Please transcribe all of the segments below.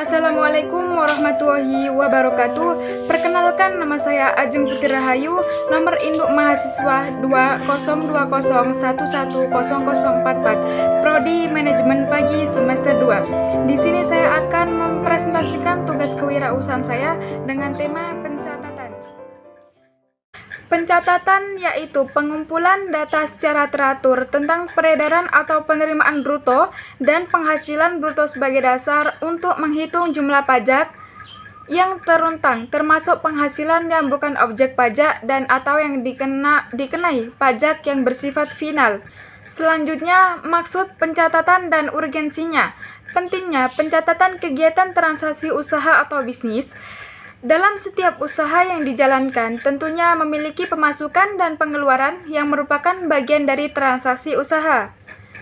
Assalamualaikum warahmatullahi wabarakatuh. Perkenalkan, nama saya Ajeng Putri Rahayu, nomor induk mahasiswa 202011110044, Prodi Manajemen Pagi semester 2. Di sini saya akan mempresentasikan tugas kewirausahaan saya dengan tema pencatatan. Pencatatan yaitu pengumpulan data secara teratur tentang peredaran atau penerimaan bruto dan penghasilan bruto sebagai dasar untuk menghitung jumlah pajak yang teruntang, termasuk penghasilan yang bukan objek pajak dan atau yang dikenai pajak yang bersifat final. Selanjutnya, maksud pencatatan dan urgensinya. Pentingnya pencatatan kegiatan transaksi usaha atau bisnis. Dalam setiap usaha yang dijalankan, tentunya memiliki pemasukan dan pengeluaran yang merupakan bagian dari transaksi usaha.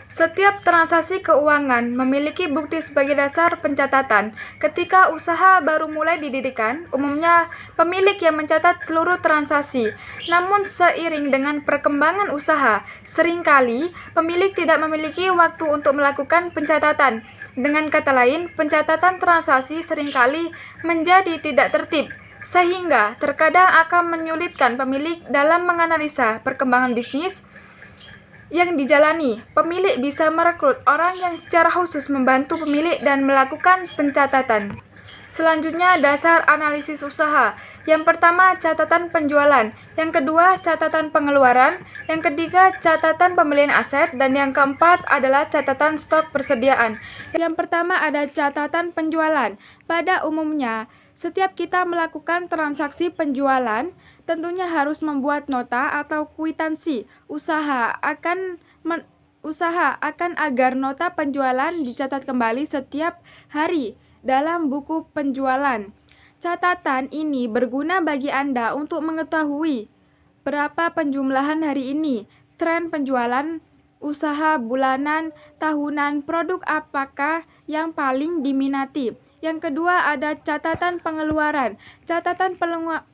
Setiap transaksi keuangan memiliki bukti sebagai dasar pencatatan. Ketika usaha baru mulai didirikan, umumnya pemilik yang mencatat seluruh transaksi. Namun seiring dengan perkembangan usaha, seringkali pemilik tidak memiliki waktu untuk melakukan pencatatan. Dengan kata lain, pencatatan transaksi seringkali menjadi tidak tertib, sehingga terkadang akan menyulitkan pemilik dalam menganalisa perkembangan bisnis yang dijalani. Pemilik bisa merekrut orang yang secara khusus membantu pemilik dan melakukan pencatatan. Selanjutnya, dasar analisis usaha. Yang pertama, catatan penjualan. Yang kedua, catatan pengeluaran. Yang ketiga, catatan pembelian aset. Dan yang keempat adalah catatan stok persediaan. Yang pertama ada catatan penjualan. Pada umumnya, setiap kita melakukan transaksi penjualan, tentunya harus membuat nota atau kwitansi usaha akan agar nota penjualan dicatat kembali setiap hari dalam buku penjualan. Catatan ini berguna bagi Anda untuk mengetahui berapa penjumlahan hari ini, tren penjualan usaha bulanan, tahunan, produk apakah yang paling diminati. Yang kedua ada catatan pengeluaran. Catatan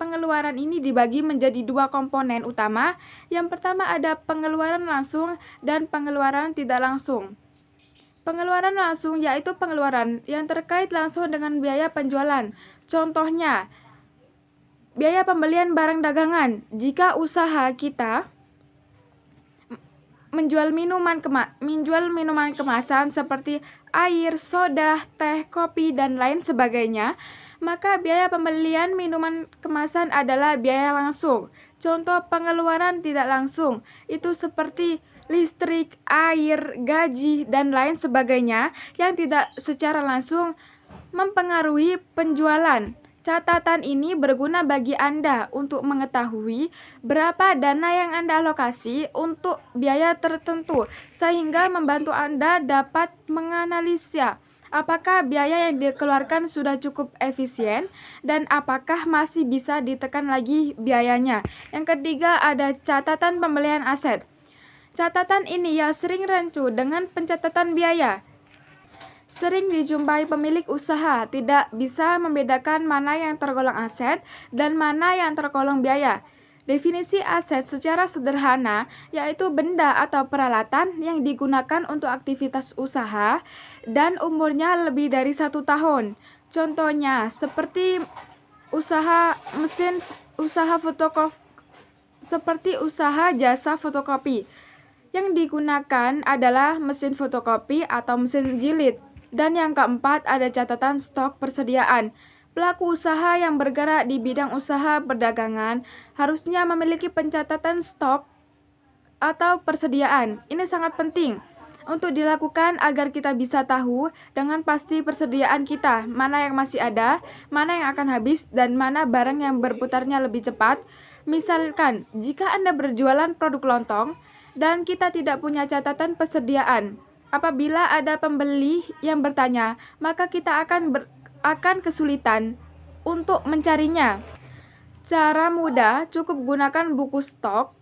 pengeluaran ini dibagi menjadi dua komponen utama. Yang pertama ada pengeluaran langsung dan pengeluaran tidak langsung. Pengeluaran langsung yaitu pengeluaran yang terkait langsung dengan biaya penjualan. Contohnya, biaya pembelian barang dagangan. Jika usaha kita menjual minuman kemasan seperti air, soda, teh, kopi, dan lain sebagainya, maka biaya pembelian minuman kemasan adalah biaya langsung. Contoh pengeluaran tidak langsung itu seperti listrik, air, gaji, dan lain sebagainya yang tidak secara langsung mempengaruhi penjualan. Catatan ini berguna bagi Anda untuk mengetahui berapa dana yang Anda alokasi untuk biaya tertentu, sehingga membantu Anda dapat menganalisa apakah biaya yang dikeluarkan sudah cukup efisien dan apakah masih bisa ditekan lagi biayanya. Yang ketiga ada catatan pembelian aset. Catatan ini ya sering rancu dengan pencatatan biaya. Sering dijumpai pemilik usaha tidak bisa membedakan mana yang tergolong aset dan mana yang tergolong biaya. Definisi aset secara sederhana yaitu benda atau peralatan yang digunakan untuk aktivitas usaha dan umurnya lebih dari 1 tahun. Contohnya seperti usaha jasa fotokopi. Yang digunakan adalah mesin fotokopi atau mesin jilid. Dan yang keempat ada catatan stok persediaan. Pelaku usaha yang bergerak di bidang usaha perdagangan harusnya memiliki pencatatan stok atau persediaan. Ini sangat penting untuk dilakukan agar kita bisa tahu dengan pasti persediaan kita, mana yang masih ada, mana yang akan habis, dan mana barang yang berputarnya lebih cepat. Misalkan, jika Anda berjualan produk lontong dan kita tidak punya catatan persediaan, apabila ada pembeli yang bertanya, maka kita akan kesulitan untuk mencarinya. Cara mudah, cukup gunakan buku stok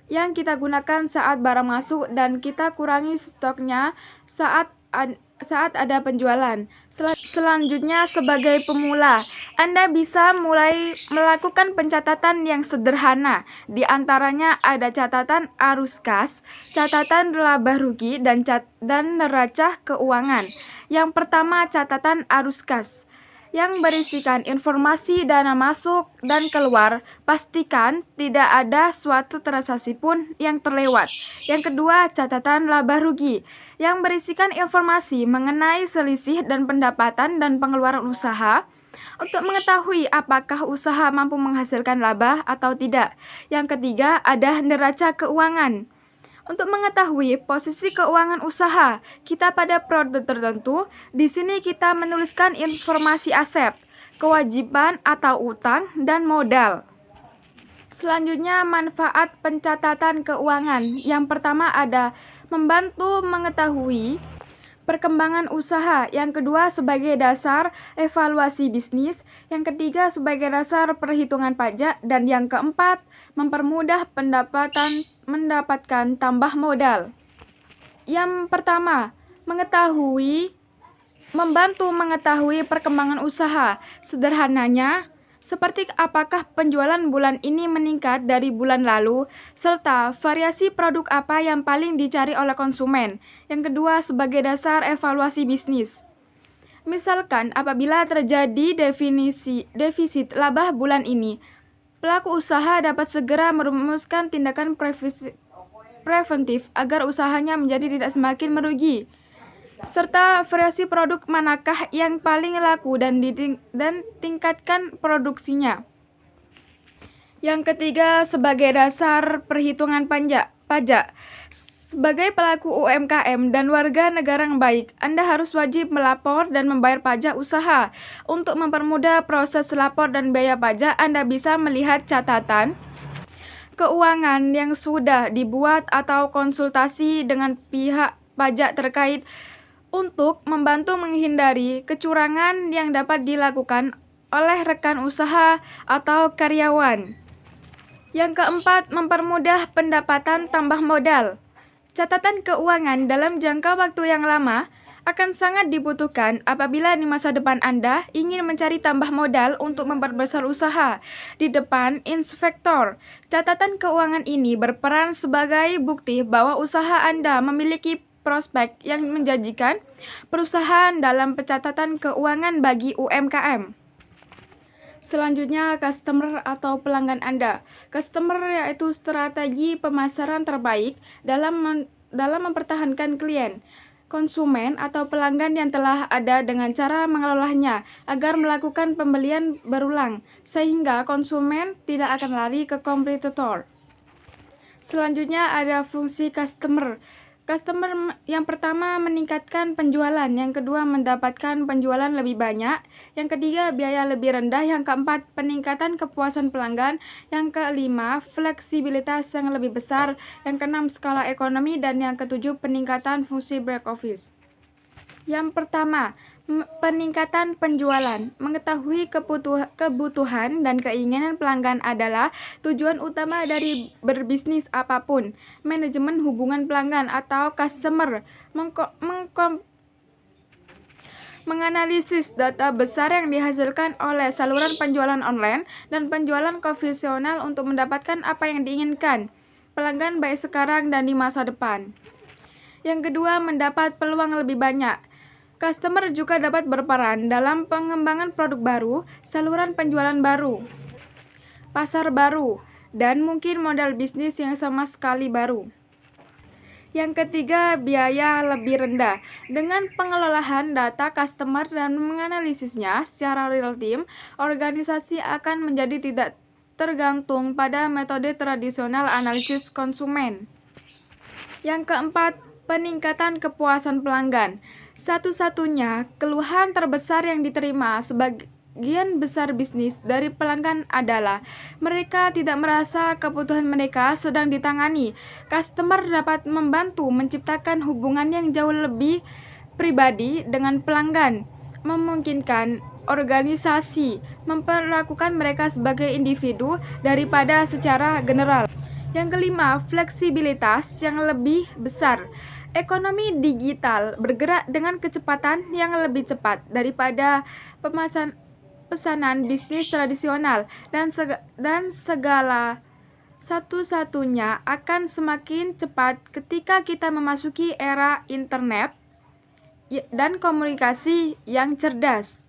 yang kita gunakan saat barang masuk dan kita kurangi stoknya saat saat ada penjualan. Selanjutnya, sebagai pemula, Anda bisa mulai melakukan pencatatan yang sederhana. Di antaranya ada catatan arus kas, catatan laba rugi, dan neraca keuangan. Yang pertama, catatan arus kas yang berisikan informasi dana masuk dan keluar. Pastikan tidak ada suatu transaksi pun yang terlewat. Yang kedua, catatan laba rugi yang berisikan informasi mengenai selisih dan pendapatan dan pengeluaran usaha untuk mengetahui apakah usaha mampu menghasilkan laba atau tidak. Yang ketiga, ada neraca keuangan. Untuk mengetahui posisi keuangan usaha kita pada produk tertentu, di sini kita menuliskan informasi aset, kewajiban atau utang, dan modal. Selanjutnya, manfaat pencatatan keuangan. Yang pertama ada membantu mengetahui perkembangan usaha. Yang kedua, sebagai dasar evaluasi bisnis. Yang ketiga, sebagai dasar perhitungan pajak. Dan yang keempat, mempermudah mendapatkan tambah modal. Yang pertama, membantu mengetahui perkembangan usaha. Sederhananya, seperti apakah penjualan bulan ini meningkat dari bulan lalu, serta variasi produk apa yang paling dicari oleh konsumen. Yang kedua, sebagai dasar evaluasi bisnis. Misalkan, apabila terjadi defisit laba bulan ini, pelaku usaha dapat segera merumuskan tindakan preventif agar usahanya menjadi tidak semakin merugi. Serta variasi produk manakah yang paling laku dan tingkatkan produksinya. Yang ketiga, sebagai dasar perhitungan pajak. Sebagai pelaku UMKM dan warga negara yang baik, Anda harus wajib melapor dan membayar pajak usaha. Untuk mempermudah proses lapor dan biaya pajak, Anda bisa melihat catatan keuangan yang sudah dibuat atau konsultasi dengan pihak pajak terkait untuk membantu menghindari kecurangan yang dapat dilakukan oleh rekan usaha atau karyawan. Yang keempat, mempermudah pendapatan tambah modal. Catatan keuangan dalam jangka waktu yang lama akan sangat dibutuhkan apabila di masa depan Anda ingin mencari tambah modal untuk memperbesar usaha. Di depan inspektor, catatan keuangan ini berperan sebagai bukti bahwa usaha Anda memiliki prospek yang menjanjikan. Perusahaan dalam pencatatan keuangan bagi UMKM. Selanjutnya, customer atau pelanggan Anda. Customer yaitu strategi pemasaran terbaik dalam mempertahankan klien, konsumen atau pelanggan yang telah ada dengan cara mengelolanya agar melakukan pembelian berulang, sehingga konsumen tidak akan lari ke kompetitor. Selanjutnya ada fungsi customer. Customer yang pertama meningkatkan penjualan, yang kedua mendapatkan penjualan lebih banyak, yang ketiga biaya lebih rendah, yang keempat peningkatan kepuasan pelanggan, yang kelima fleksibilitas yang lebih besar, yang keenam skala ekonomi, dan yang ketujuh peningkatan fungsi back office. Yang pertama, peningkatan penjualan. Mengetahui kebutuhan dan keinginan pelanggan adalah tujuan utama dari berbisnis apapun. Manajemen hubungan pelanggan atau customer menganalisis data besar yang dihasilkan oleh saluran penjualan online dan penjualan konvensional untuk mendapatkan apa yang diinginkan pelanggan baik sekarang dan di masa depan. Yang kedua, mendapat peluang lebih banyak. Customer juga dapat berperan dalam pengembangan produk baru, saluran penjualan baru, pasar baru, dan mungkin modal bisnis yang sama sekali baru. Yang ketiga, biaya lebih rendah. Dengan pengelolaan data customer dan menganalisisnya secara real time, organisasi akan menjadi tidak tergantung pada metode tradisional analisis konsumen. Yang keempat, peningkatan kepuasan pelanggan. Satu-satunya keluhan terbesar yang diterima sebagian besar bisnis dari pelanggan adalah mereka tidak merasa kebutuhan mereka sedang ditangani. Customer dapat membantu menciptakan hubungan yang jauh lebih pribadi dengan pelanggan, memungkinkan organisasi memperlakukan mereka sebagai individu daripada secara general. Yang kelima, fleksibilitas yang lebih besar. Ekonomi digital bergerak dengan kecepatan yang lebih cepat daripada pesanan bisnis tradisional, dan segala satu-satunya akan semakin cepat ketika kita memasuki era internet dan komunikasi yang cerdas.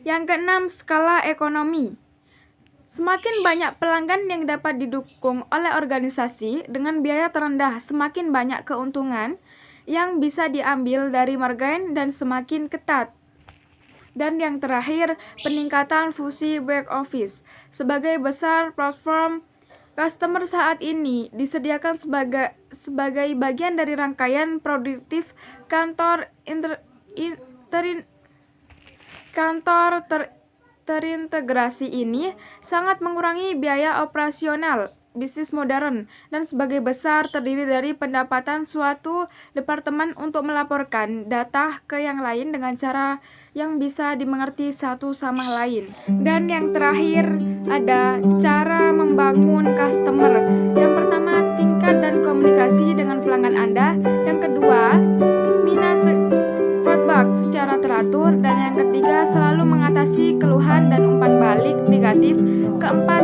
Yang keenam, skala ekonomi. Semakin banyak pelanggan yang dapat didukung oleh organisasi dengan biaya terendah, semakin banyak keuntungan yang bisa diambil dari margin dan semakin ketat. Dan yang terakhir, peningkatan fungsi back office. Sebagai besar platform customer saat ini disediakan sebagai bagian dari rangkaian produktif kantor terintegrasi ini sangat mengurangi biaya operasional bisnis modern, dan sebagai besar terdiri dari pendapatan suatu departemen untuk melaporkan data ke yang lain dengan cara yang bisa dimengerti satu sama lain. Dan yang terakhir ada cara membangun customer. Yang pertama, tingkat dan komunikasi dengan pelanggan Anda. Yang kedua, minat feedback secara teratur. Dan yang ketiga, selalu mengatasi keluhan dan umpan balik negatif. Keempat,